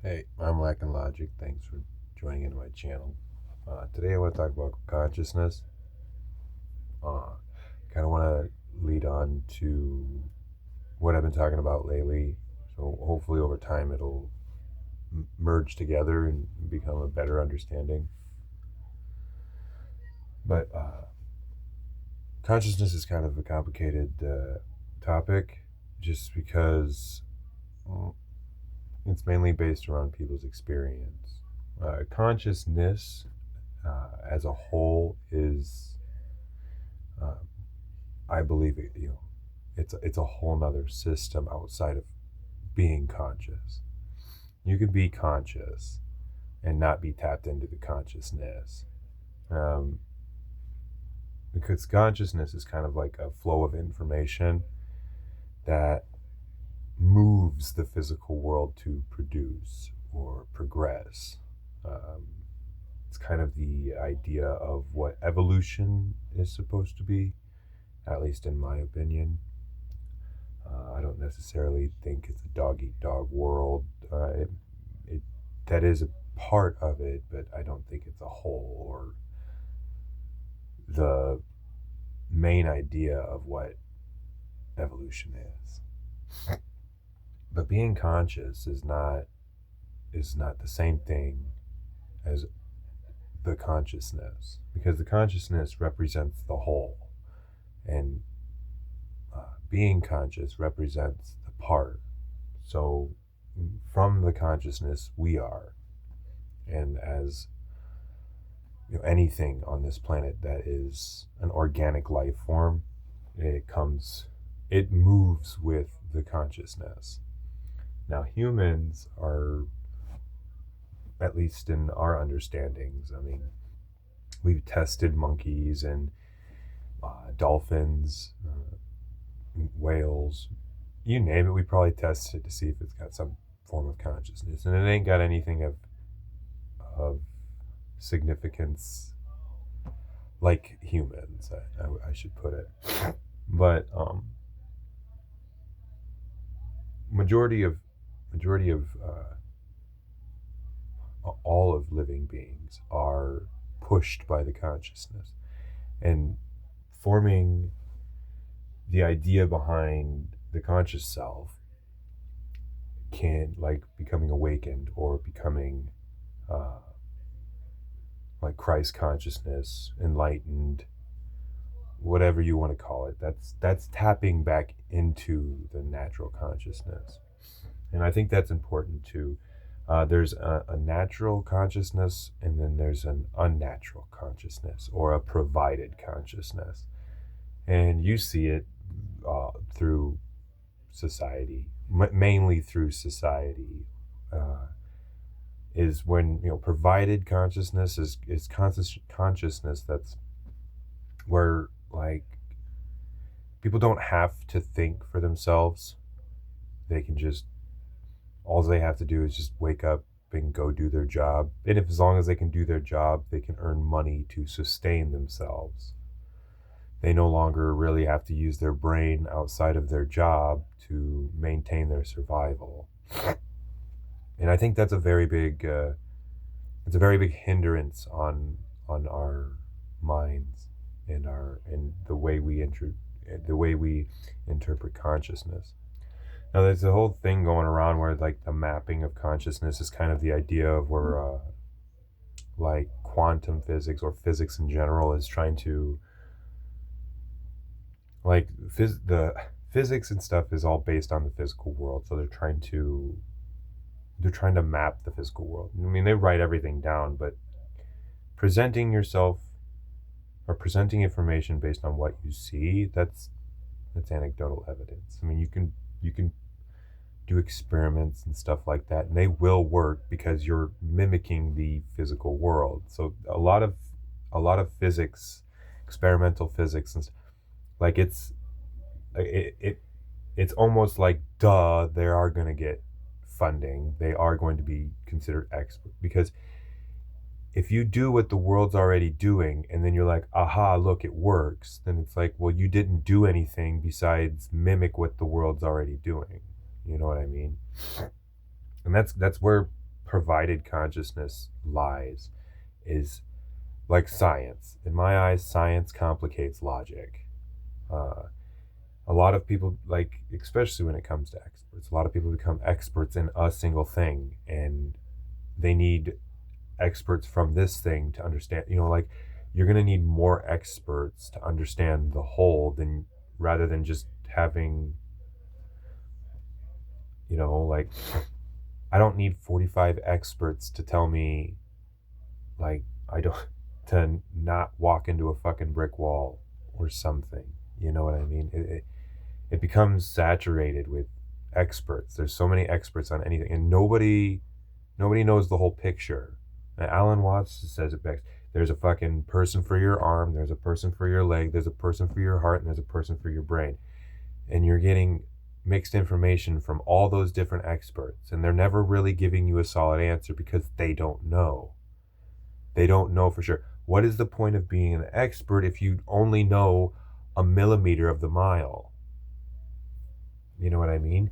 Hey, I'm Lacking Logic. Thanks for joining into my channel. Today I want to talk about consciousness. Uh, kind of want to lead on to what I've been talking about lately. So hopefully over time it'll merge together and become a better understanding. But consciousness is kind of a complicated topic just because well, it's mainly based around people's experience. Consciousness as a whole is uh, I believe it's a whole nother system outside of being conscious. You can be conscious and not be tapped into the consciousness, um, because consciousness is kind of like a flow of information that moves the physical world to produce or progress. Um, it's kind of the idea of what evolution is supposed to be, at least in my opinion. I don't necessarily think it's a dog eat dog world. It that is a part of it, but I don't think it's a whole or the main idea of what evolution is. But being conscious is not the same thing as the consciousness, because the consciousness represents the whole, and being conscious represents the part. So from the consciousness we are, and as anything on this planet that is an organic life form, it moves with the consciousness. Now humans are, at least in our understandings, I mean, we've tested monkeys and dolphins, whales, you name it, we probably tested it to see if it's got some form of consciousness, and it ain't got anything of significance like humans. I should put it, but majority of all of living beings are pushed by the consciousness, and forming the idea behind the conscious self can, like, becoming awakened or becoming uh, like Christ consciousness, enlightened, whatever you want to call it. That's tapping back into the natural consciousness, and I think that's important too. There's a natural consciousness, and then there's an unnatural consciousness or a provided consciousness, and you see it through society, mainly through society. Uh, is when provided consciousness is consciousness that's where, like, people don't have to think for themselves. They can just, all they have to do is just wake up and go do their job, and if, as long as they can do their job, they can earn money to sustain themselves. They no longer really have to use their brain outside of their job to maintain their survival. And I think that's a very big it's a very big hindrance on our minds and the way we interpret consciousness. Now, there's a whole thing going around where, like, the mapping of consciousness is kind of the idea of where like quantum physics or physics in general is trying to, like, the physics and stuff is all based on the physical world, so they're trying to map the physical world. I mean, they write everything down, but presenting yourself or presenting information based on what you see, that's anecdotal evidence. I mean, you can do experiments and stuff like that, and they will work because you're mimicking the physical world. So a lot of physics, experimental physics, and like, it's almost like, duh, they are going to get funding. They are going to be considered expert, because if you do what the world's already doing and then you're like, aha, look, it works, then it's like, well, you didn't do anything besides mimic what the world's already doing. You know what I mean? And that's where provided consciousness lies is like science. In my eyes, science complicates logic. A lot of people, like, especially when it comes to experts, a lot of people become experts in a single thing, and they need experts from this thing to understand, like, you're going to need more experts to understand the whole than rather than just having, like, I don't need 45 experts to tell me, like, I don't, to not walk into a fucking brick wall or something. You know what I mean? It becomes saturated with experts. There's so many experts on anything, and nobody knows the whole picture. And Alan Watts says it best. There's a fucking person for your arm, there's a person for your leg, there's a person for your heart, and there's a person for your brain. And you're getting mixed information from all those different experts, and they're never really giving you a solid answer because they don't know. They don't know for sure. What is the point of being an expert if you only know a millimeter of the mile? You know what I mean?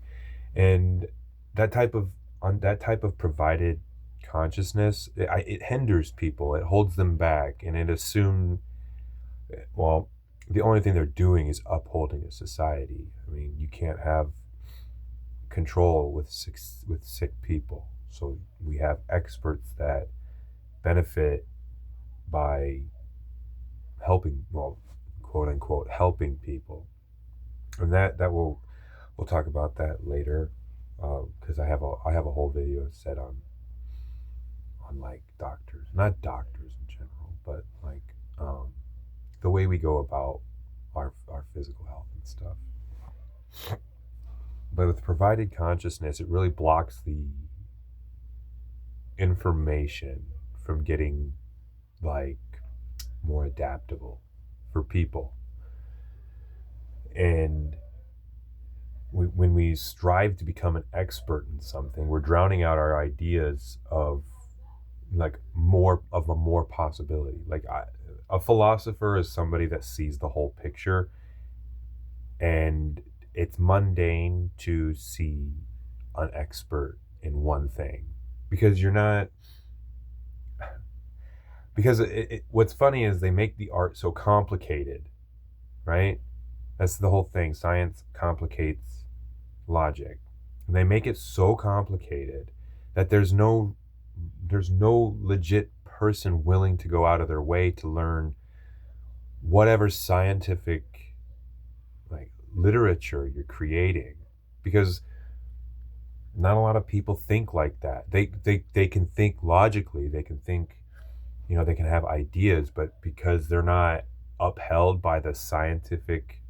And that type of provided consciousness, it hinders people, it holds them back, and it assumes, well, the only thing they're doing is upholding a society. I mean, you can't have control with sick people. So we have experts that benefit by helping, well, quote unquote, helping people. And we'll talk about that later, because I have a whole video set on like doctors, not doctors in general, but like the way we go about our physical health and stuff. But with provided consciousness, it really blocks the information from getting, like, more adaptable for people. And when we strive to become an expert in something, we're drowning out our ideas of, like, more possibility. Like, a philosopher is somebody that sees the whole picture, and it's mundane to see an expert in one thing, because you're not, because what's funny is they make the art so complicated, right? That's the whole thing. Science complicates logic, and they make it so complicated that there's no legit person willing to go out of their way to learn whatever scientific, like, literature you're creating, because not a lot of people think like that. They can think logically, they can think, they can have ideas, but because they're not upheld by the scientific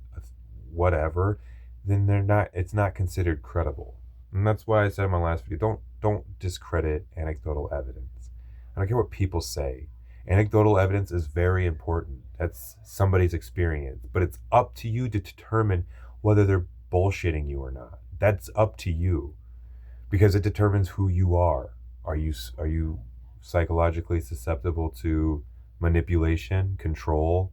whatever, then it's not considered credible. And that's why I said in my last video, don't discredit anecdotal evidence. I don't care what people say. Anecdotal evidence is very important. That's somebody's experience, but it's up to you to determine whether they're bullshitting you or not. That's up to you, because it determines who you are. Are you psychologically susceptible to manipulation, control?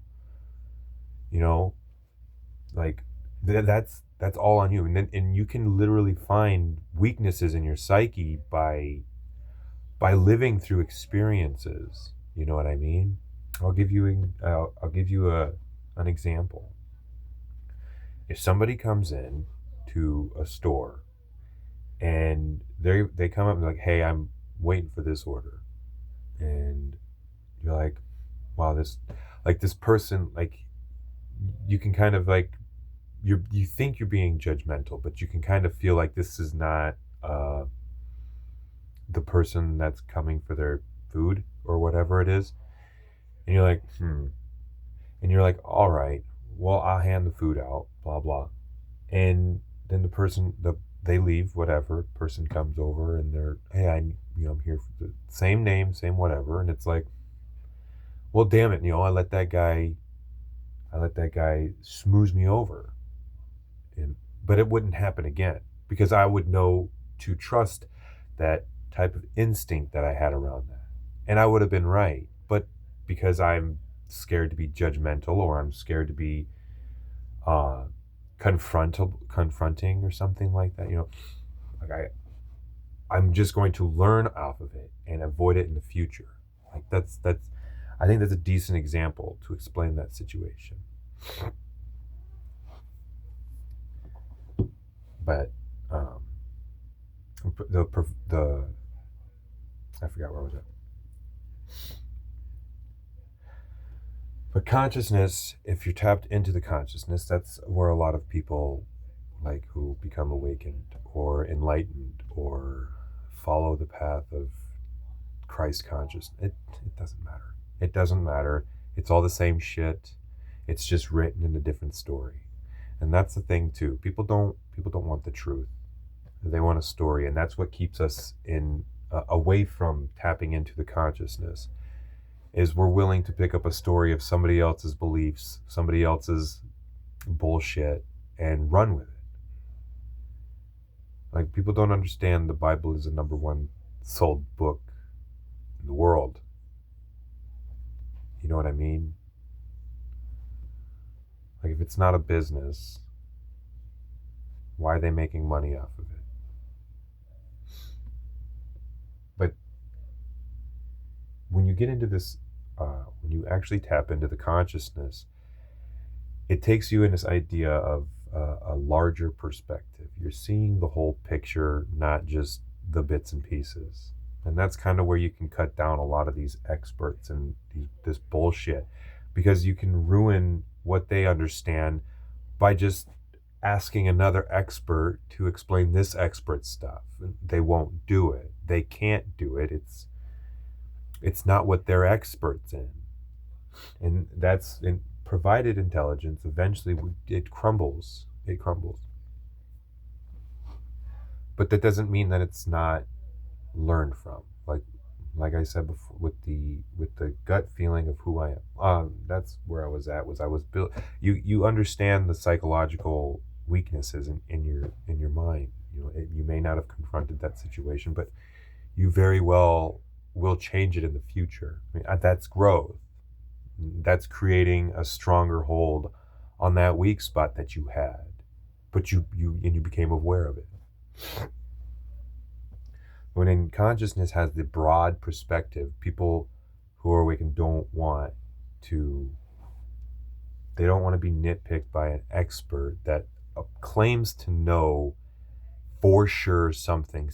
Like, that's all on you. And you can literally find weaknesses in your psyche by living through experiences. You know what I mean? I'll give you an example. If somebody comes in to a store and they come up and like, "Hey, I'm waiting for this order," and you're like, "Wow, this person," like, you can kind of, like, you think you're being judgmental, but you can kind of feel like this is not the person that's coming for their food or whatever it is. And you're like, and you're like, all right, well, I'll hand the food out, blah blah. And then they leave, whatever, person comes over and they're, "Hey, I'm here for the same name, same whatever." And it's like, well, damn it, I let that guy smooze me over. But it wouldn't happen again, because I would know to trust that type of instinct that I had around that. And I would have been right. But because I'm scared to be judgmental, or I'm scared to be confronting or something like that, like, I'm just going to learn off of it and avoid it in the future. Like that's I think that's a decent example to explain that situation. But um, the I forgot where was it. But consciousness, if you're tapped into the consciousness, that's where a lot of people like who become awakened or enlightened or follow the path of Christ consciousness. It doesn't matter. It doesn't matter. It's all the same shit. It's just written in a different story. And that's the thing too. People don't want the truth. They want a story, and that's what keeps us in away from tapping into the consciousness. Is we're willing to pick up a story of somebody else's beliefs, somebody else's bullshit, and run with it. Like, people don't understand the Bible is the number one sold book in the world. You know what I mean? Like, if it's not a business, why are they making money off of it? But when you get into this, when you actually tap into the consciousness, it takes you in this idea of a larger perspective. You're seeing the whole picture, not just the bits and pieces. And that's kind of where you can cut down a lot of these experts and this bullshit, because you can ruin what they understand by just asking another expert to explain this expert stuff. They won't do it. They can't do it. It's not what they're experts in. And that's in provided intelligence. Eventually it crumbles. It crumbles. But that doesn't mean that it's not learned from. Like I said before, with the gut feeling of who I am. That's where I was at. Was I was built. You understand the psychological weaknesses in your mind. You know, you may not have confronted that situation, but you very well will change it in the future. I mean, that's growth. That's creating a stronger hold on that weak spot that you had, but you became aware of it. When in consciousness has the broad perspective, people who are awakened don't want to be nitpicked by an expert that claims to know for sure something,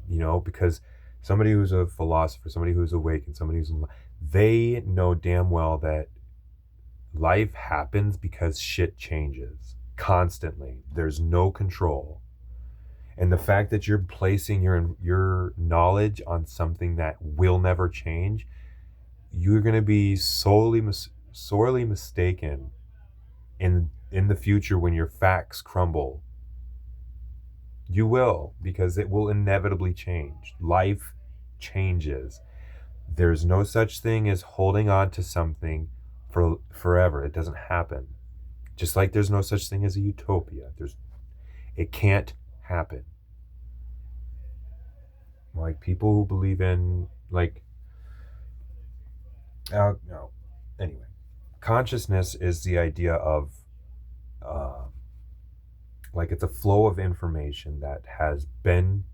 you know, because somebody who's a philosopher, somebody who's awakened, somebody who's, they know damn well that life happens because shit changes constantly. There's no control. And the fact that you're placing your knowledge on something that will never change, you're going to be sorely mistaken in the future when your facts crumble. You will, because it will inevitably change. Life changes. There's no such thing as holding on to something for forever. It doesn't happen. Just like there's no such thing as a utopia. It can't happen. Like, people who believe in, like, no. Anyway, consciousness is the idea of, like, it's a flow of information that has been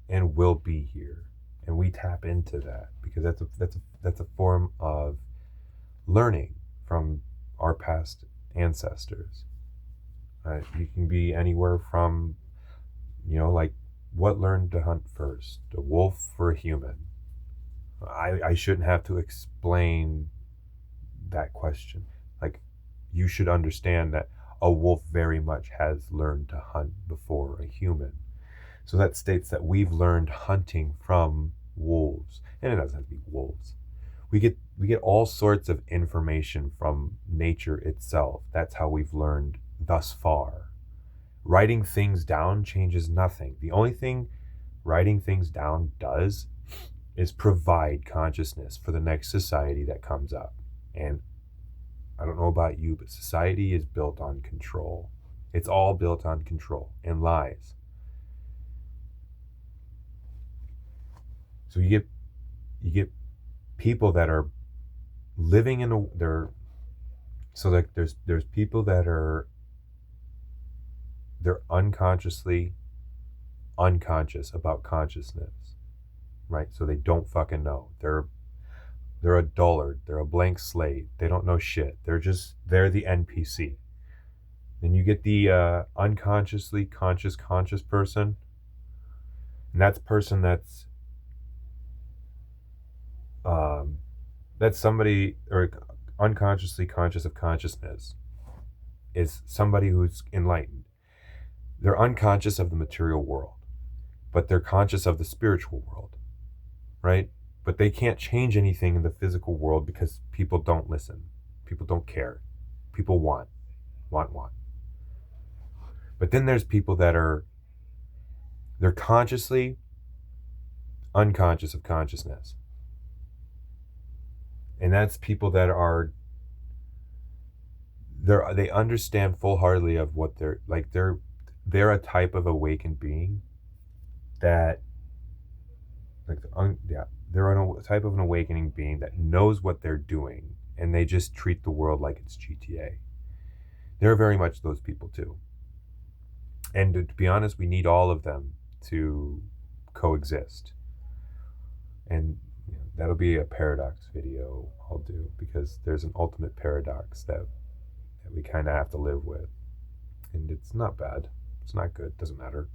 and will be here, and we tap into that because that's a form of learning from our past ancestors. You can be anywhere from, you know, like, what learned to hunt first, a wolf or a human? I shouldn't have to explain that question. Like, you should understand that a wolf very much has learned to hunt before a human. So that states that we've learned hunting from wolves. And it doesn't have to be wolves. We get all sorts of information from nature itself. That's how we've learned thus far. Writing things down changes nothing. The only thing writing things down does is provide consciousness for the next society that comes up. And I don't know about you, but society is built on control. It's all built on control and lies. So you get people that are living in so like there's people that are, they're unconsciously unconscious about consciousness, right? So they don't fucking know. They're a dullard. They're a blank slate. They don't know shit. They're the NPC. Then you get the unconsciously conscious person, and that's somebody, or unconsciously conscious of consciousness is somebody who's enlightened. They're unconscious of the material world, but they're conscious of the spiritual world, right? But they can't change anything in the physical world because people don't listen. People don't care. People want. But then there's people they're consciously unconscious of consciousness. And that's people that they understand full-heartedly of what they're like. They're a type of awakened being that, like, they're a type of an awakening being that knows what they're doing, and they just treat the world like it's GTA. They're very much those people too. And to be honest, we need all of them to coexist. And that'll be a paradox video I'll do, because there's an ultimate paradox that we kind of have to live with. And it's not bad. It's not good. Doesn't matter.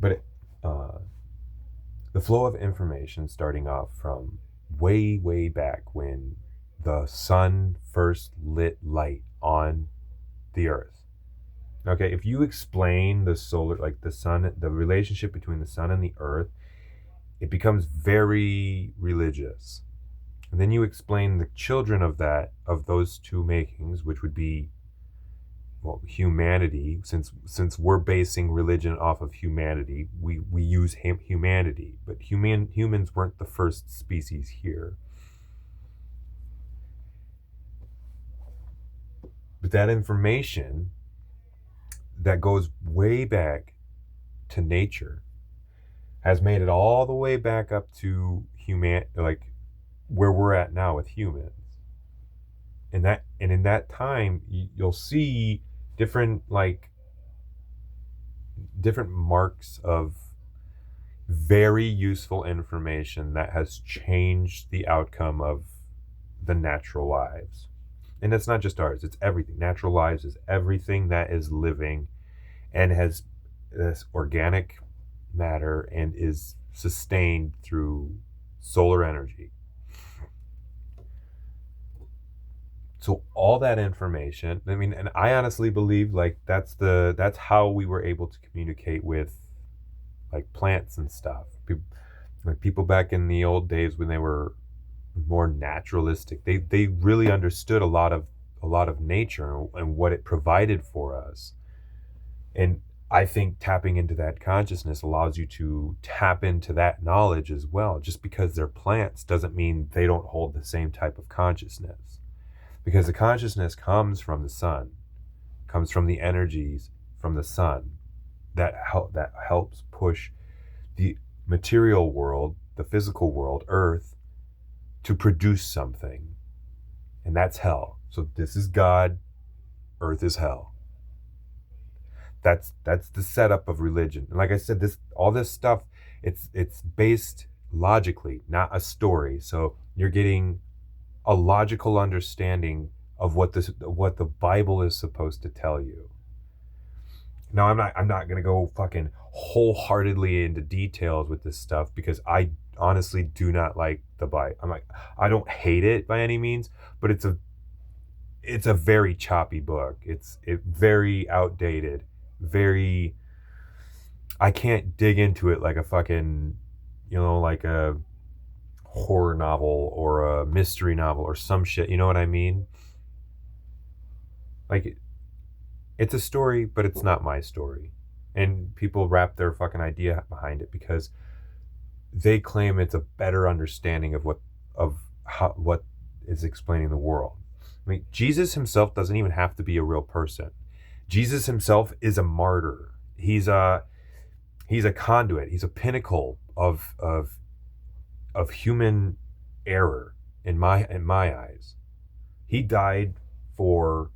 But the flow of information, starting off from way, way back when the sun first lit light on the earth. Okay, if you explain the solar, like the sun, the relationship between the sun and the earth, it becomes very religious. And then you explain the children of those two makings, which would be, well, humanity. Since we're basing religion off of humanity, we use humanity. But humans weren't the first species here. But that information that goes way back to nature has made it all the way back up to like where we're at now with humans. And in that time, you'll see different marks of very useful information that has changed the outcome of the natural lives. And it's not just ours, it's everything. Natural lives is everything that is living and has this organic matter and is sustained through solar energy. So all that information, I mean, and I honestly believe like that's how we were able to communicate with like plants and stuff. People back in the old days when they were more naturalistic, they really understood a lot of nature and what it provided for us. And I think tapping into that consciousness allows you to tap into that knowledge as well. Just because they're plants doesn't mean they don't hold the same type of consciousness. Because the consciousness comes from the sun, comes from the energies from the sun that helps push the material world, the physical world, Earth, to produce something. And that's hell. So this is God, Earth is hell. That's the setup of religion. And like I said, all this stuff, it's based logically, not a story. So you're getting a logical understanding of what the Bible is supposed to tell you. Now, I'm not gonna go fucking wholeheartedly into details with this stuff, because I honestly do not like the Bible. I don't hate it by any means, but it's a very choppy book. It's very outdated. I can't dig into it like a fucking, like a horror novel or a mystery novel or some shit. You know what I mean? Like, it's a story, but it's not my story. And people wrap their fucking idea behind it because they claim it's a better understanding of what is explaining the world. I mean, Jesus himself doesn't even have to be a real person. Jesus himself is a martyr. He's a conduit. He's a pinnacle of human error in my eyes. He died for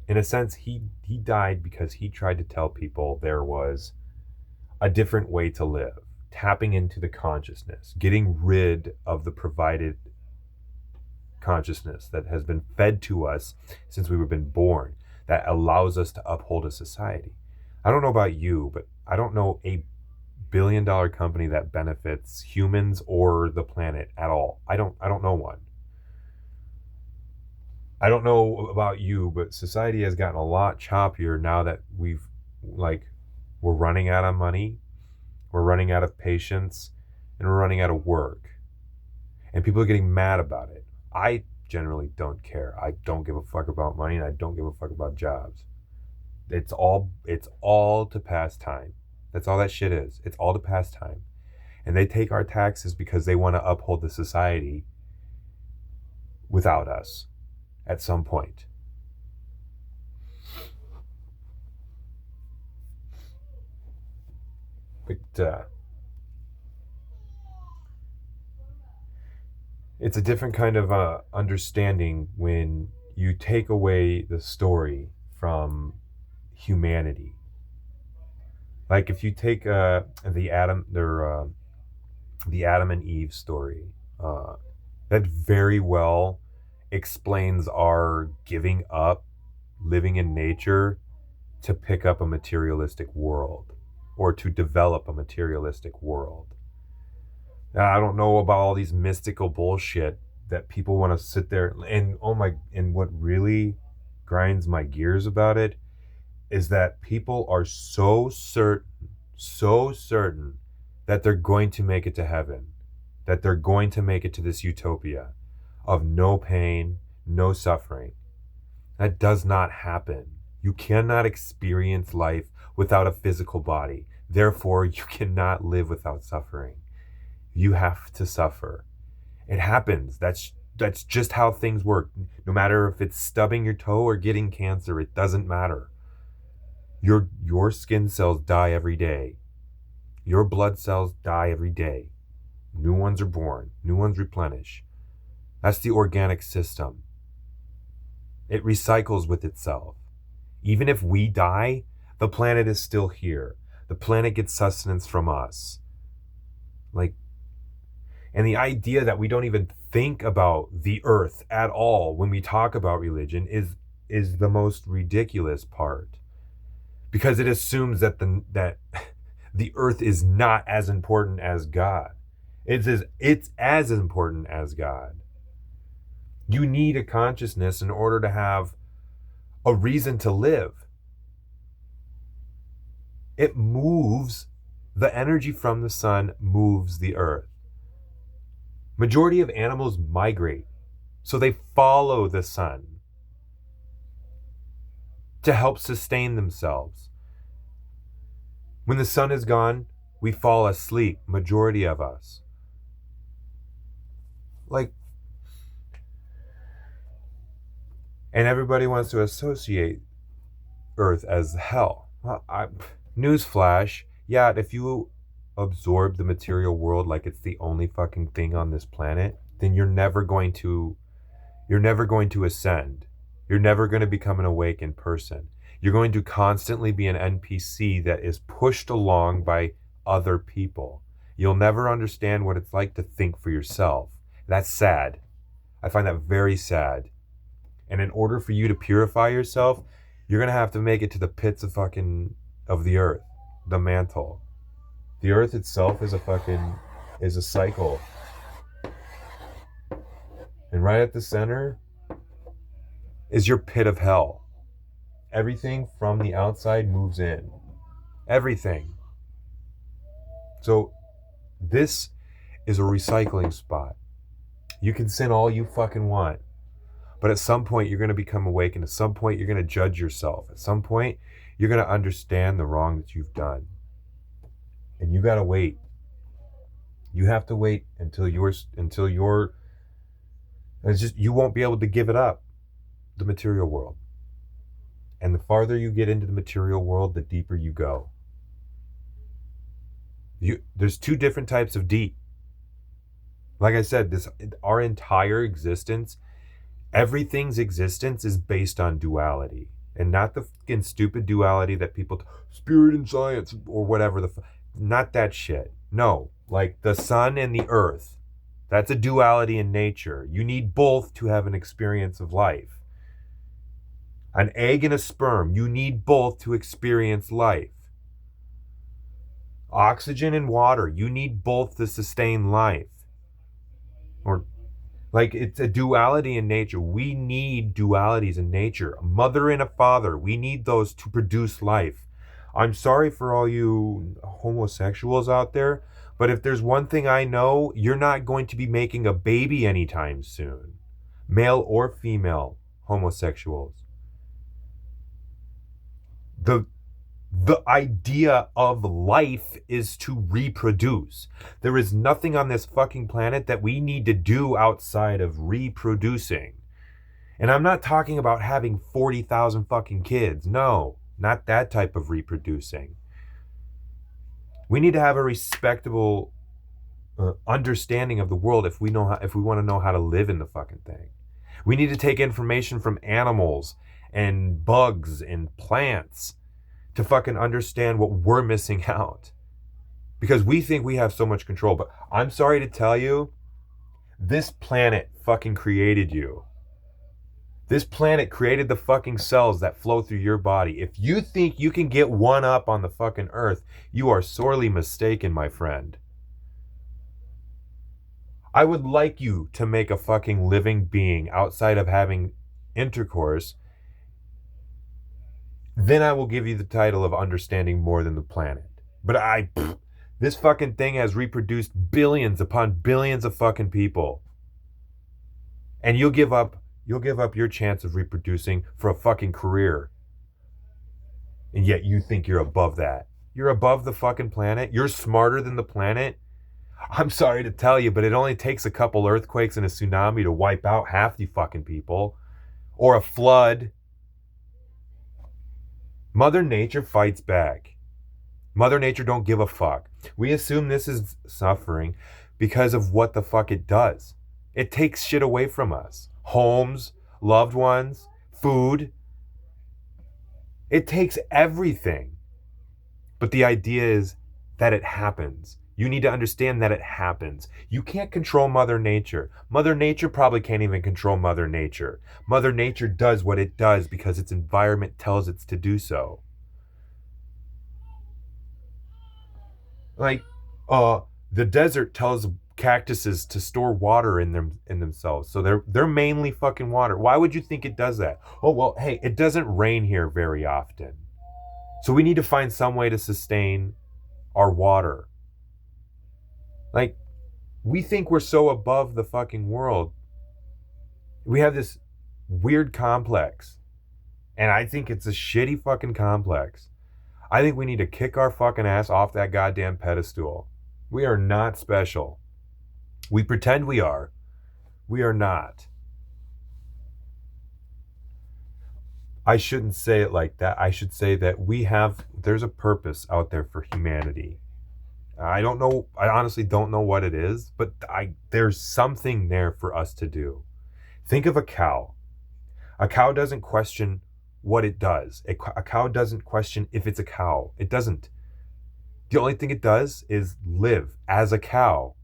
In a sense, he died because he tried to tell people there was a different way to live, tapping into the consciousness, getting rid of the provided consciousness that has been fed to us since we were been born, that allows us to uphold a society. I don't know about you, but I don't know a billion-dollar company that benefits humans or the planet at all. I don't know one. I don't know about you, but society has gotten a lot choppier now that we're running out of money, we're running out of patience, and we're running out of work. And people are getting mad about it. I generally don't care. I don't give a fuck about money, and I don't give a fuck about jobs. It's all to pass time. That's all that shit is. It's all to pass time. And they take our taxes because they want to uphold the society without us at some point. But it's a different kind of understanding when you take away the story from humanity. Like if you take the Adam and Eve story, that very well explains our giving up living in nature to pick up a materialistic world, or to develop a materialistic world. Now, I don't know about all these mystical bullshit that people want to sit there and what really grinds my gears about it is that people are so certain that they're going to make it to heaven, that they're going to make it to this utopia of no pain, no suffering. That does not happen. You cannot experience life without a physical body. Therefore, you cannot live without suffering. You have to suffer. It happens. That's just how things work. No matter if it's stubbing your toe or getting cancer, it doesn't matter. Your skin cells die every day. Your blood cells die every day. New ones are born. New ones replenish. That's the organic system. It recycles with itself. Even if we die, the planet is still here. The planet gets sustenance from us. And the idea that we don't even think about the earth at all when we talk about religion is the most ridiculous part. Because it assumes that the earth is not as important as God. It's as important as God. You need a consciousness in order to have a reason to live. It moves, the energy from the sun moves the earth. Majority of animals migrate, so they follow the sun to help sustain themselves. When the sun is gone, we fall asleep, majority of us. And everybody wants to associate Earth as hell. Well, newsflash, yeah, if you absorb the material world like it's the only fucking thing on this planet, then you're never going to ascend. You're never going to become an awakened person. You're going to constantly be an NPC that is pushed along by other people. You'll never understand what it's like to think for yourself. That's sad. I find that very sad. And in order for you to purify yourself, you're going to have to make it to the pits of the earth, the mantle. The earth itself is a cycle. And right at the center is your pit of hell. Everything from the outside moves in. Everything. So this is a recycling spot. You can sin all you fucking want. But at some point, you're going to become awakened. At some point, you're going to judge yourself. At some point, you're going to understand the wrong that you've done. And you got to wait. You have to wait until you won't be able to give it up, the material world. And the farther you get into the material world, the deeper you go. There's two different types of deep. Like I said, our entire existence, everything's existence is based on duality. and not the fucking stupid duality that people spirit and science or whatever not that shit. No, like the sun and the earth. That's a duality in nature. You need both to have an experience of life. An egg and a sperm, you need both to experience life. Oxygen and water, you need both to sustain life. Or like it's a duality in nature. We need dualities in nature. A mother and a father, we need those to produce life. I'm sorry for all you homosexuals out there, but if there's one thing I know, you're not going to be making a baby anytime soon. Male or female homosexuals. The idea of life is to reproduce. There is nothing on this fucking planet that we need to do outside of reproducing. And I'm not talking about having 40,000 fucking kids. No, not that type of reproducing. We need to have a respectable understanding of the world if we want to know how to live in the fucking thing. We need to take information from animals and bugs and plants to fucking understand what we're missing out. Because we think we have so much control. But I'm sorry to tell you, this planet fucking created you. This planet created the fucking cells that flow through your body. If you think you can get one up on the fucking earth, you are sorely mistaken, my friend. I would like you to make a fucking living being outside of having intercourse. Then I will give you the title of understanding more than the planet. But this fucking thing has reproduced billions upon billions of fucking people. And you'll give up your chance of reproducing for a fucking career. And yet you think you're above that. You're above the fucking planet. You're smarter than the planet. I'm sorry to tell you, but it only takes a couple earthquakes and a tsunami to wipe out half the fucking people. Or a flood. Mother Nature fights back. Mother Nature don't give a fuck. We assume this is suffering because of what the fuck it does. It takes shit away from us. Homes, loved ones, food. It takes everything. But the idea is that it happens. You need to understand that it happens. You can't control Mother Nature. Mother Nature probably can't even control Mother Nature. Mother Nature does what it does because its environment tells it to do so. Like, the desert tells cactuses to store water in themselves. So they're mainly fucking water. Why would you think it does that? Oh, well, hey, it doesn't rain here very often. So we need to find some way to sustain our water. Like, we think we're so above the fucking world. We have this weird complex. And I think it's a shitty fucking complex. I think we need to kick our fucking ass off that goddamn pedestal. We are not special. We pretend we are. We are not. I shouldn't say it like that. I should say that there's a purpose out there for humanity. I don't know. I honestly don't know what it is, but there's something there for us to do. Think of a cow. A cow doesn't question what it does. A cow doesn't question if it's a cow. It doesn't. The only thing it does is live as a cow.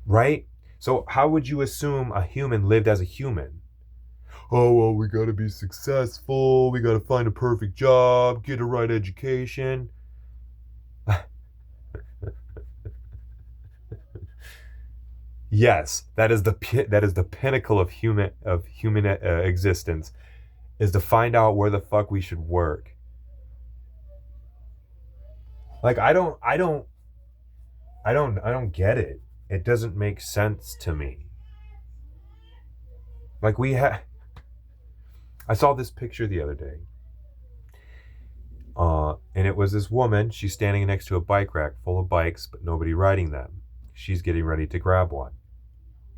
Right? So how would you assume a human lived as a human? Oh, well, we gotta be successful. We gotta find a perfect job, get a right education. Yes, that is the pinnacle of human existence, is to find out where the fuck we should work. Like I don't get it. It doesn't make sense to me. Like I saw this picture the other day. And it was this woman. She's standing next to a bike rack full of bikes, but nobody riding them. She's getting ready to grab one.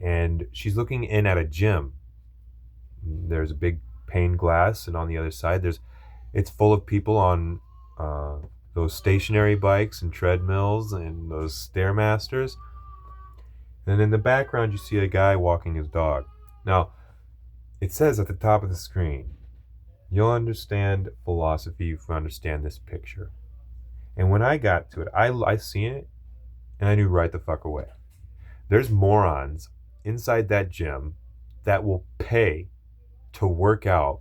And she's looking in at a gym. There's a big pane glass, and on the other side, it's full of people on those stationary bikes and treadmills and those Stairmasters. And in the background, you see a guy walking his dog. Now, it says at the top of the screen, You'll understand philosophy if you understand this picture. And when I got to it, I seen it and I knew right the fuck away. There's morons inside that gym that will pay to work out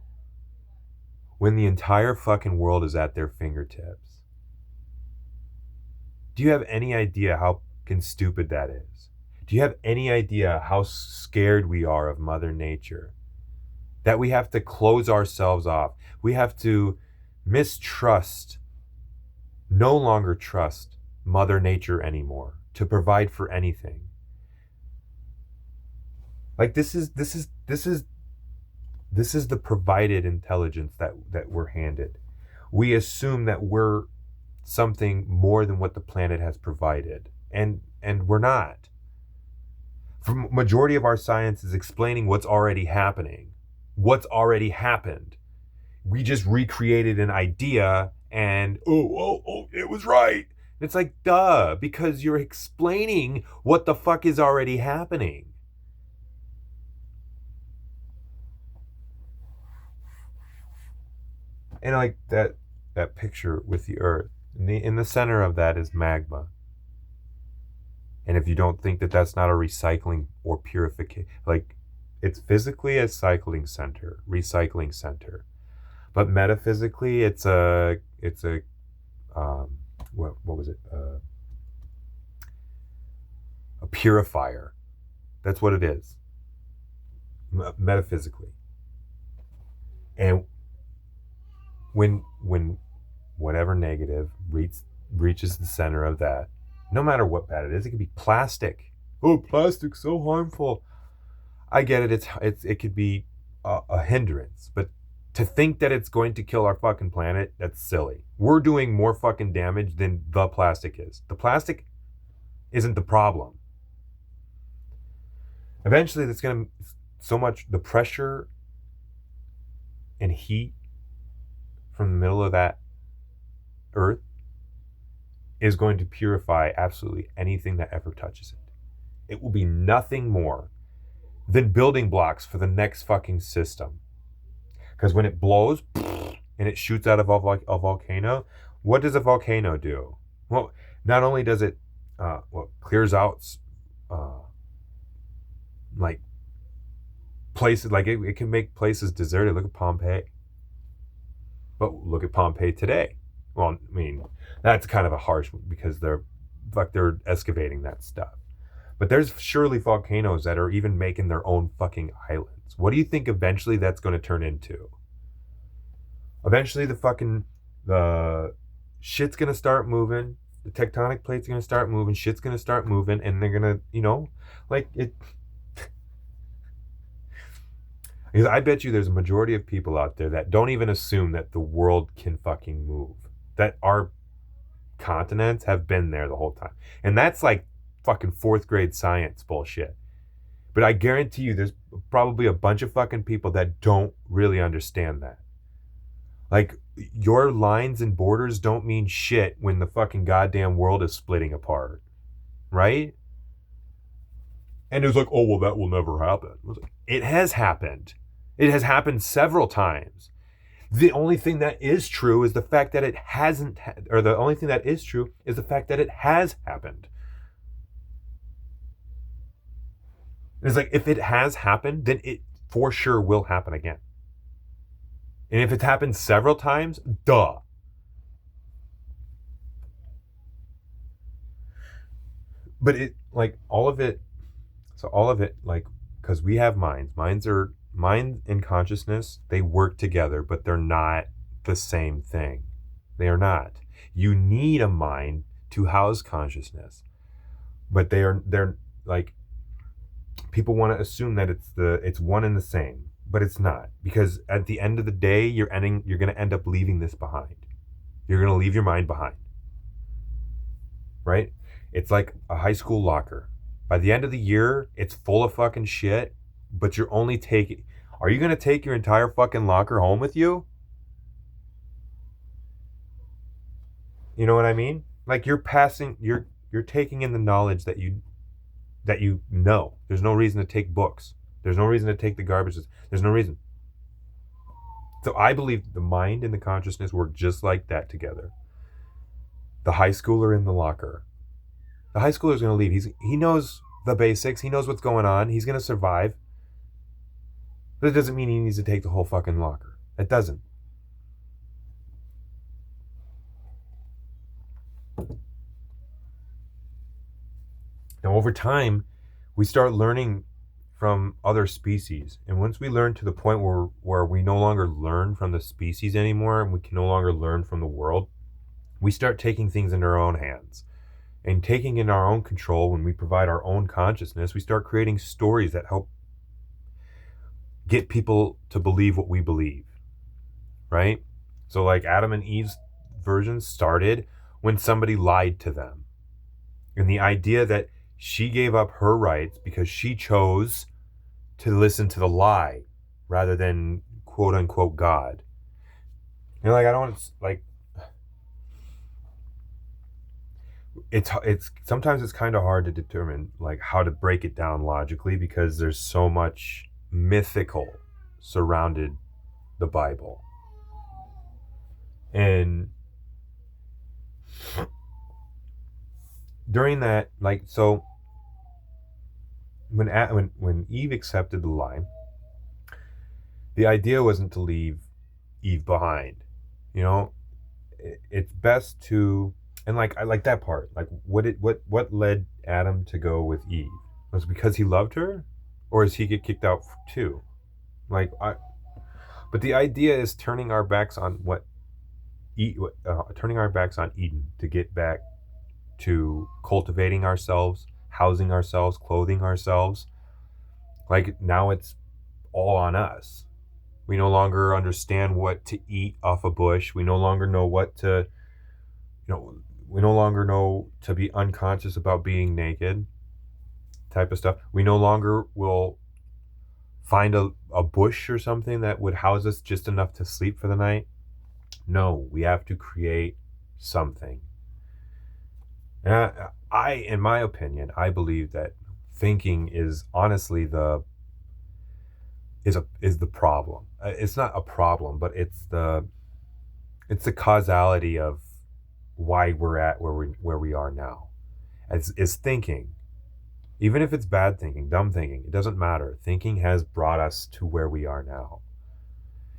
when the entire fucking world is at their fingertips. Do you have any idea how fucking stupid that is? Do you have any idea how scared we are of Mother Nature? That we have to close ourselves off. We have to mistrust, no longer trust Mother Nature anymore to provide for anything. Like this is the provided intelligence that we're handed. We assume that we're something more than what the planet has provided, and we're not. The majority of our science is explaining what's already happening, what's already happened. We just recreated an idea, and it was right. It's like, duh, because you're explaining what the fuck is already happening. And like that picture with the Earth, in the center of that is magma. And if you don't think that that's not a recycling or purification, like it's physically a recycling center, but metaphysically it's a what was it? A purifier. That's what it is, metaphysically. And when whatever negative reaches the center of that, no matter what bad it is, it could be plastic. Oh, plastic's so harmful. I get it. It could be a hindrance, but to think that it's going to kill our fucking planet, that's silly. We're doing more fucking damage than the plastic is. The plastic isn't the problem. Eventually, that's going to so much the pressure and heat from the middle of that Earth is going to purify absolutely anything that ever touches it. It will be nothing more than building blocks for the next fucking system. Because when it blows and it shoots out of a volcano, what does a volcano do? Well, not only does it clears out like places, like it can make places deserted. Look at Pompeii. But look at Pompeii today. Well, I mean, that's kind of a harsh, because they're excavating that stuff. But there's surely volcanoes that are even making their own fucking islands. What do you think eventually that's going to turn into? Eventually the shit's going to start moving. The tectonic plate's going to start moving. Shit's going to start moving, and they're going to, like it. Because I bet you there's a majority of people out there that don't even assume that the world can fucking move. That our continents have been there the whole time. And that's like fucking 4th grade science bullshit. But I guarantee you there's probably a bunch of fucking people that don't really understand that. Like, your lines and borders don't mean shit when the fucking goddamn world is splitting apart. Right? And it was like, oh, well, that will never happen. It has happened. It has happened several times. The only thing that is true is the fact that it hasn't, or the only thing that is true is the fact that it has happened. It's like, if it has happened, then it for sure will happen again. And if it's happened several times, duh. But it, like, all of it, like, because we have minds. Mind and consciousness, they work together, but they're not the same thing. They are not. You need a mind to house consciousness. But they're like, people want to assume that it's one and the same, but it's not. Because at the end of the day, you're going to end up leaving this behind. You're going to leave your mind behind. Right? It's like a high school locker. By the end of the year, it's full of fucking shit, but you're only taking... Are you going to take your entire fucking locker home with you? You know what I mean? Like, you're taking in the knowledge that you know. There's no reason to take books. There's no reason to take the garbage. There's no reason. So I believe the mind and the consciousness work just like that together. The high schooler in the locker. The high schooler is going to leave. He knows the basics. He knows what's going on. He's going to survive. But it doesn't mean he needs to take the whole fucking locker. It doesn't. Now, over time, we start learning from other species. And once we learn to the point where we no longer learn from the species anymore, and we can no longer learn from the world, we start taking things into our own hands. And taking in our own control, when we provide our own consciousness, we start creating stories that help get people to believe what we believe, right? So like Adam and Eve's version started when somebody lied to them. And the idea that she gave up her rights because she chose to listen to the lie rather than quote unquote God. You know, like I don't like it's sometimes it's kind of hard to determine like how to break it down logically because there's so much mythical surrounded the Bible. And during that, like, so when Eve accepted the lie, the idea wasn't to leave Eve behind. You know, it's best to, and like I like that part. Like what led Adam to go with Eve? Was it because he loved her, or does he get kicked out too? But the idea is turning our backs on turning our backs on Eden to get back to cultivating ourselves, housing ourselves, clothing ourselves. Like now it's all on us. We no longer understand what to eat off a bush. We no longer know what to, we no longer know to be unconscious about being naked type of stuff. We no longer will find a bush or something that would house us just enough to sleep for the night. No, we have to create something. And in my opinion, I believe that thinking is honestly the problem. It's not a problem, but it's the causality of why we're at where we are now. Is thinking, even if it's bad thinking, dumb thinking, it doesn't matter. Thinking has brought us to where we are now.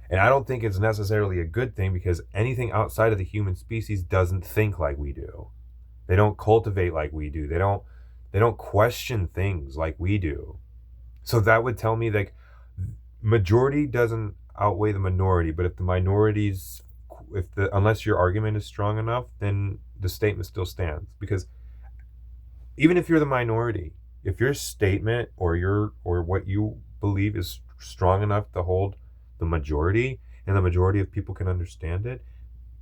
And I don't think it's necessarily a good thing because anything outside of the human species doesn't think like we do. They don't cultivate like we do. They don't question things like we do. So that would tell me like majority doesn't outweigh the minority, but if the minorities, unless your argument is strong enough, then the statement still stands. Because even if you're the minority, if your statement or what you believe is strong enough to hold the majority, and the majority of people can understand it,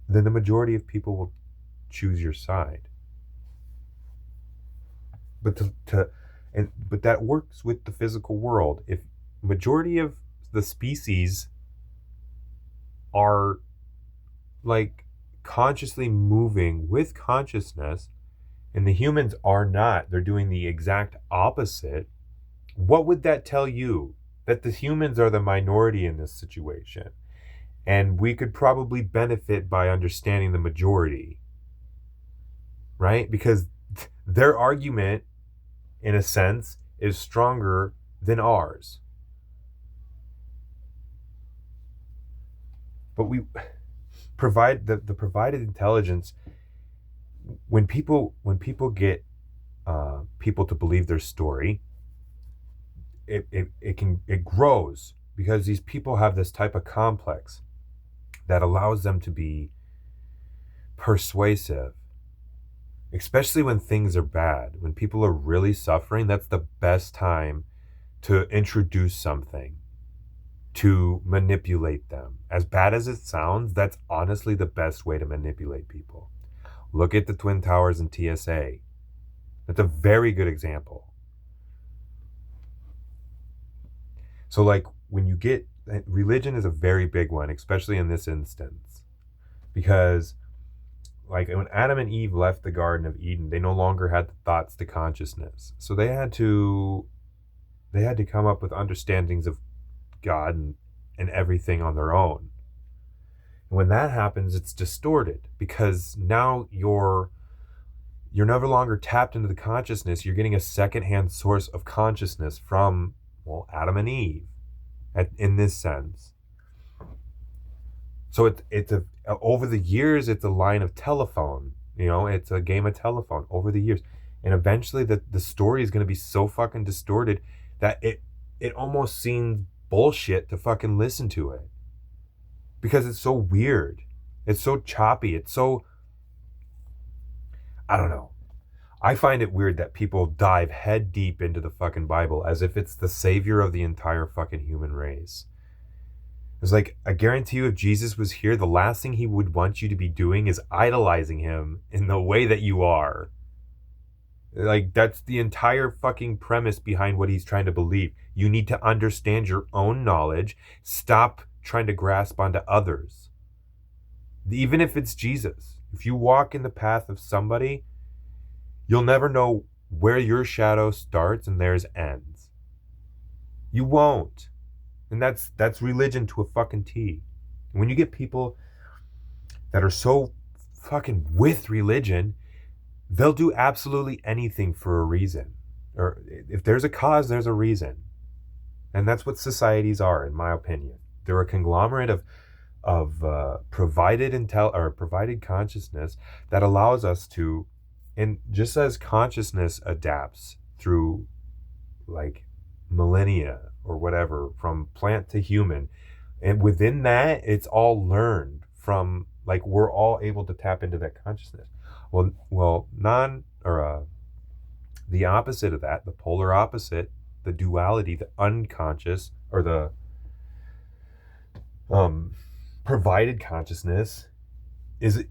then the majority of people will choose your side. But but that works with the physical world. If majority of the species are like consciously moving with consciousness, and the humans are not, they're doing the exact opposite, what would that tell you? That the humans are the minority in this situation. And we could probably benefit by understanding the majority. Right? Because their argument, in a sense, is stronger than ours. But we provide the provided intelligence. When people get people to believe their story, it grows because these people have this type of complex that allows them to be persuasive, especially when things are bad. When people are really suffering, that's the best time to introduce something to manipulate them. As bad as it sounds, that's honestly the best way to manipulate people. Look at the Twin Towers and TSA. That's a very good example. So like when you get, religion is a very big one, especially in this instance, because like when Adam and Eve left the Garden of Eden, they no longer had the thoughts to consciousness. So they had to come up with understandings of God and everything on their own. When that happens, it's distorted because now you're never longer tapped into the consciousness. You're getting a secondhand source of consciousness from, well, Adam and Eve, in this sense. So over the years, it's a line of telephone. It's a game of telephone over the years, and eventually the story is going to be so fucking distorted that it almost seems bullshit to fucking listen to it because it's so weird. It's so choppy. It's so, I don't know. I find it weird that people dive head deep into the fucking Bible as if it's the savior of the entire fucking human race. It's like, I guarantee you, if Jesus was here, the last thing he would want you to be doing is idolizing him in the way that you are. Like, that's the entire fucking premise behind what he's trying to believe. You need to understand your own knowledge. Stop trying to grasp onto others. Even if it's Jesus. If you walk in the path of somebody, you'll never know where your shadow starts and theirs ends. You won't. And that's religion to a fucking T. When you get people that are so fucking with religion, they'll do absolutely anything for a reason. Or if there's a cause, there's a reason. And that's what societies are, in my opinion. They're a conglomerate of provided consciousness that allows us to, and just as consciousness adapts through like millennia or whatever, from plant to human, and within that, it's all learned from, like, we're all able to tap into that consciousness. Well, the opposite of that, the polar opposite, the duality, the unconscious, or the provided consciousness,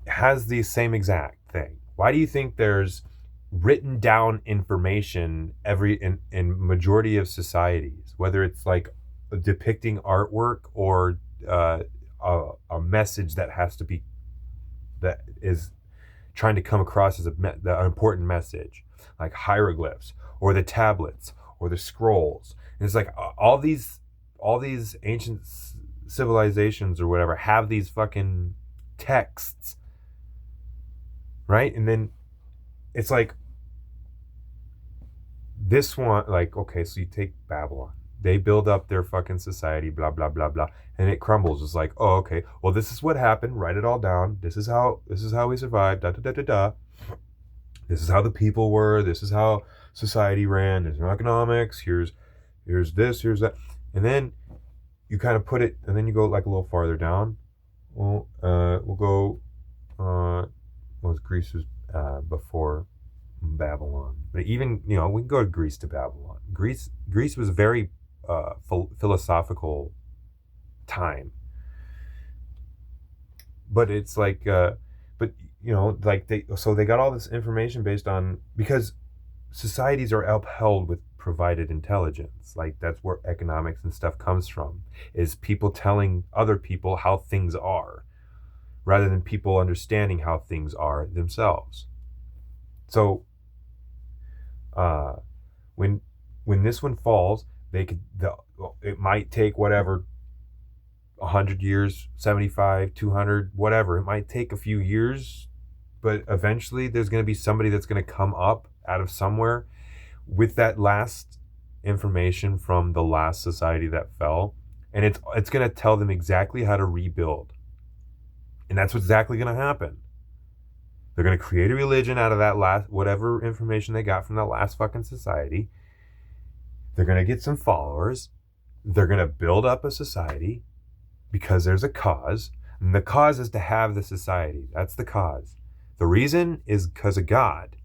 has the same exact thing. Why do you think there's written down information in majority of societies, whether it's like depicting artwork or a message that is trying to come across as the important message, like hieroglyphs or the tablets or the scrolls? And it's like all these ancient civilizations or whatever have these fucking texts, right? And then it's like this one, like, okay, so you take Babylon, they build up their fucking society, blah blah blah blah, and it crumbles. It's like, oh, okay, well, this is what happened, write it all down, this is how we survived, da da da da da, this is how the people were, this is how society ran, there's no economics, here's this, here's that. And then you kind of put it, and then you go like a little farther down. Well, we'll go, Greece was before Babylon, but even, we can go to Greece to Babylon. Greece was a very philosophical time, but it's like, like they got all this information based on, because societies are upheld with provided intelligence. Like, that's where economics and stuff comes from, is people telling other people how things are, rather than people understanding how things are themselves. So when this one falls, it might take whatever, 100 years, 75, 200, whatever. It might take a few years, but eventually there's going to be somebody that's going to come up out of somewhere with that last information from the last society that fell, and it's going to tell them exactly how to rebuild. And that's what's exactly going to happen. They're going to create a religion out of that last, whatever information they got from that last fucking society. They're going to get some followers. They're going to build up a society because there's a cause. And the cause is to have the society. That's the cause. The reason is because of God.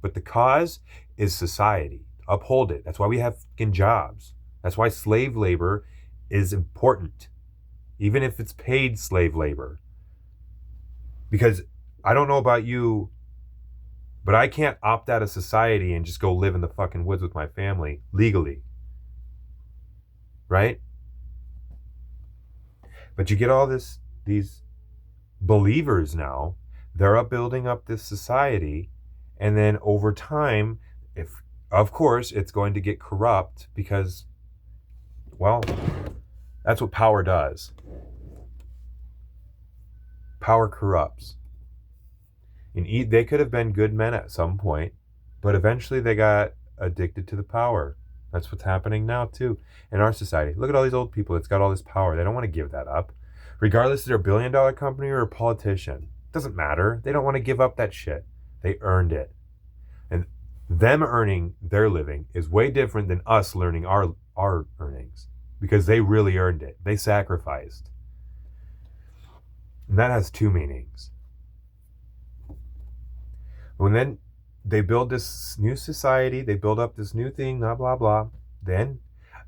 But the cause is society. Uphold it. That's why we have fucking jobs. That's why slave labor is important. Even if it's paid slave labor. Because I don't know about you, but I can't opt out of society and just go live in the fucking woods with my family legally. Right? But you get all these believers now, they're up building up this society, and then over time, of course, it's going to get corrupt because, well, that's what power does. Power corrupts. And they could have been good men at some point, but eventually they got addicted to the power. That's what's happening now too in our society. Look at all these old people that's got all this power. They don't want to give that up. Regardless if they're a billion-dollar company or a politician. Doesn't matter. They don't want to give up that shit. They earned it. And them earning their living is way different than us learning our earnings. Because they really earned it. They sacrificed. And that has two meanings. When then they build this new society, they build up this new thing, blah, blah, blah. Then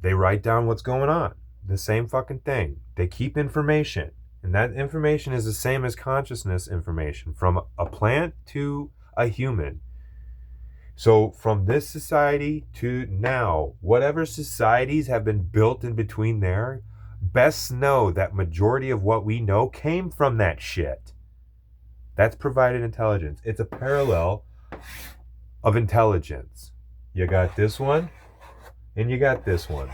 they write down what's going on. The same fucking thing. They keep information. And that information is the same as consciousness information from a plant to a human. So from this society to now, whatever societies have been built in between there, best know that majority of what we know came from that shit. That's provided intelligence. It's a parallel of intelligence. You got this one, and you got this one.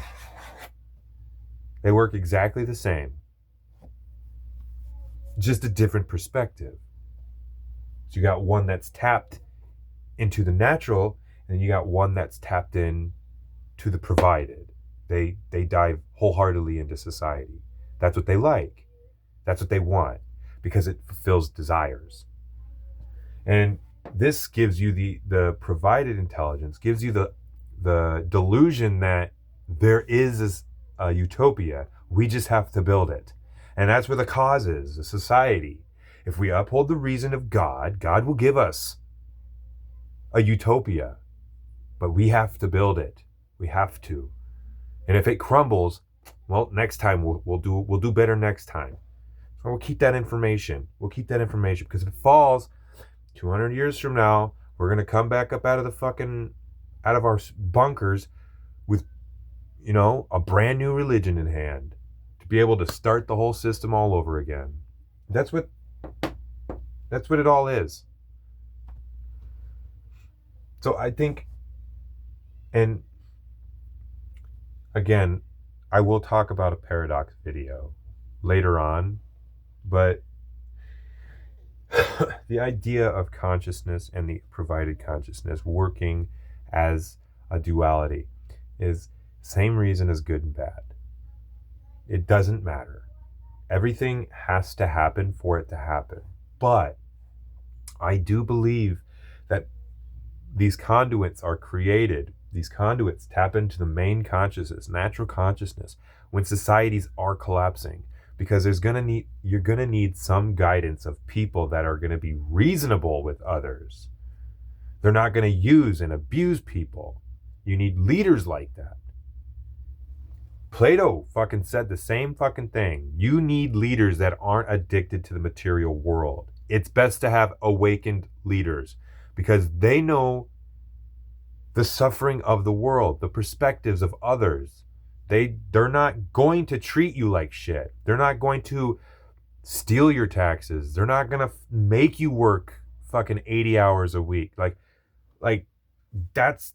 They work exactly the same. Just a different perspective. So you got one that's tapped into the natural, and you got one that's tapped in to the provided. They dive wholeheartedly into society. That's what they like. That's what they want, because it fulfills desires. And this gives you the provided intelligence, gives you the delusion that there is a utopia. We just have to build it. And that's where the cause is, a society. If we uphold the reason of God, God will give us a utopia. But we have to build it. We have to. And if it crumbles, well, next time we'll do better next time. So we'll keep that information. We'll keep that information, because if it falls 200 years from now, we're gonna come back up out of our bunkers with, a brand new religion in hand to be able to start the whole system all over again. That's what it all is. So I think, and again, I will talk about a paradox video later on, but the idea of consciousness and the provided consciousness working as a duality is same reason as good and bad. It doesn't matter. Everything has to happen for it to happen. But I do believe that these conduits are created. These conduits tap into the main consciousness, natural consciousness, when societies are collapsing. Because you're gonna need some guidance of people that are gonna be reasonable with others. They're not gonna use and abuse people. You need leaders like that. Plato fucking said the same fucking thing. You need leaders that aren't addicted to the material world. It's best to have awakened leaders, because they know the suffering of the world, the perspectives of others. They're not going to treat you like shit. They're not going to steal your taxes. They're not going to make you work fucking 80 hours a week. Like that's,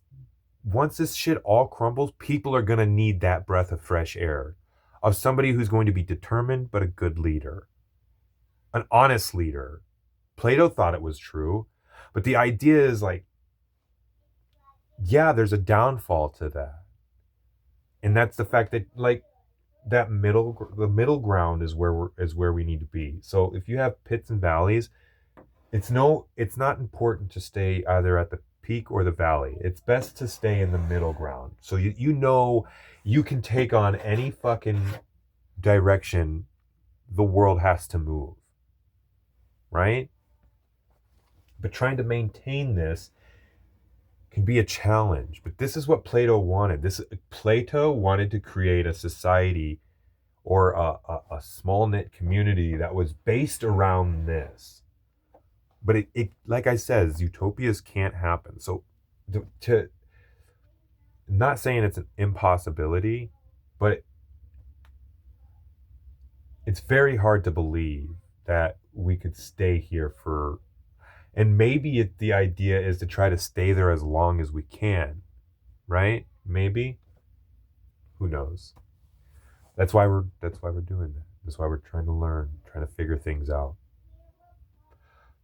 once this shit all crumbles, people are going to need that breath of fresh air of somebody who's going to be determined, but a good leader, an honest leader. Plato thought it was true, but the idea is like, yeah, there's a downfall to that. And that's the fact that the middle ground is where we need to be. So if you have pits and valleys, it's not important to stay either at the peak or the valley. It's best to stay in the middle ground. So you can take on any fucking direction the world has to move. Right? But trying to maintain this can be a challenge. But this is what Plato wanted. Plato wanted to create a society or a small knit community that was based around this. But it like I said, utopias can't happen. So to not saying it's an impossibility, but it's very hard to believe that we could stay here for, and maybe the idea is to try to stay there as long as we can, right? Maybe, who knows? That's why we're doing that. That's why we're trying to learn, trying to figure things out.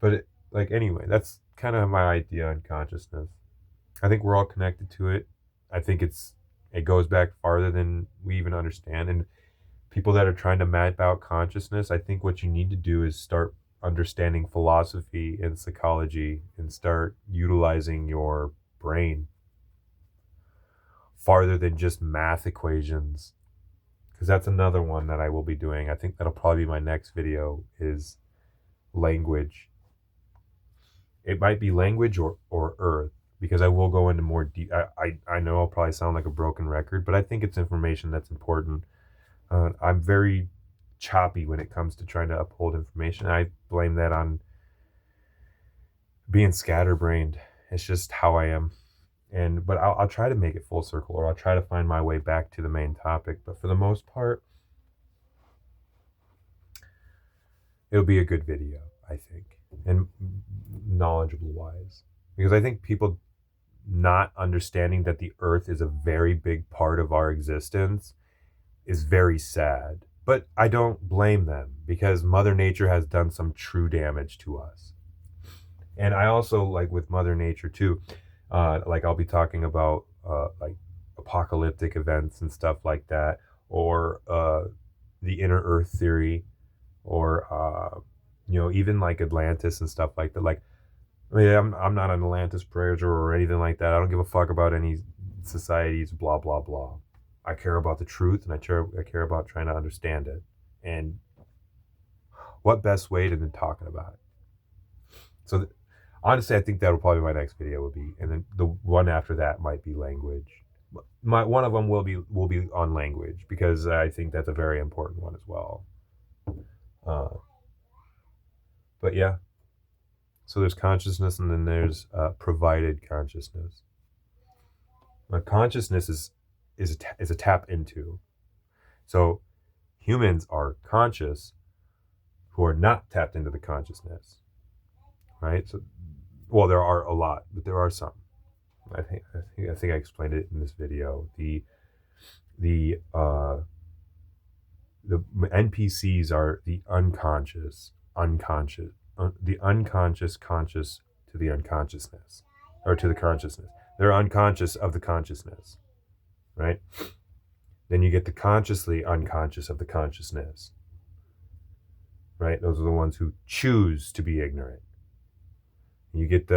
But like anyway, that's kind of my idea on consciousness. I think we're all connected to it. I think it goes back farther than we even understand. And people that are trying to map out consciousness, I think what you need to do is start understanding philosophy and psychology and start utilizing your brain farther than just math equations, because that's another one that I will be doing. I think that'll probably be my next video, is language. It might be language or earth, because I will go into more deep. I know I'll probably sound like a broken record, but I think it's information that's important. I'm very choppy when it comes to trying to uphold information. I blame that on being scatterbrained. It's just how I am. But I'll try to make it full circle, or I'll try to find my way back to the main topic. But for the most part, it'll be a good video, I think, and knowledgeable wise. Because I think people not understanding that the earth is a very big part of our existence is very sad. But I don't blame them, because Mother Nature has done some true damage to us. And I also, like with Mother Nature too, like I'll be talking about like apocalyptic events and stuff like that, or the inner Earth theory, or even like Atlantis and stuff like that. Like, I mean, I'm not an Atlantis prayer or anything like that. I don't give a fuck about any societies, blah blah blah. I care about the truth, and I care about trying to understand it. And what best way than talking about it? So honestly, I think that'll probably be my next video will be, and then the one after that might be language. One of them will be on language, because I think that's a very important one as well. But yeah, so there's consciousness, and then there's provided consciousness. Consciousness is a tap into. So humans are conscious who are not tapped into the consciousness, right? So, well, there are a lot, but there are some. I think I explained it in this video. The NPCs are the unconscious, the unconscious conscious to the unconsciousness, or to the consciousness. They're unconscious of the consciousness, right? Then you get the consciously unconscious of the consciousness, right? Those are the ones who choose to be ignorant. You get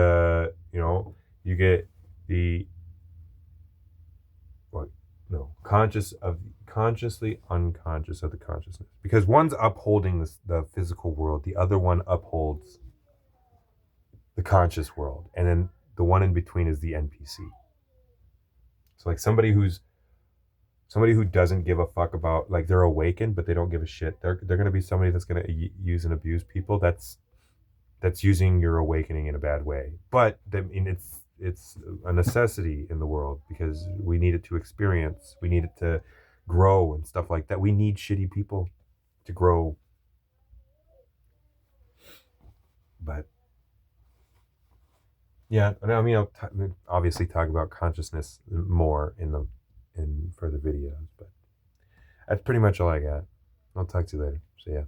consciously unconscious of the consciousness, because one's upholding the physical world, the other one upholds the conscious world, and then the one in between is the NPC. So like somebody who doesn't give a fuck about, like, they're awakened but they don't give a shit. They're going to be somebody that's going to use and abuse people. That's using your awakening in a bad way. But I mean, it's a necessity in the world, because we need it to experience. We need it to grow and stuff like that. We need shitty people to grow. But yeah, I mean, I'll obviously talk about consciousness more in further videos. But that's pretty much all I got. I'll talk to you later. So yeah.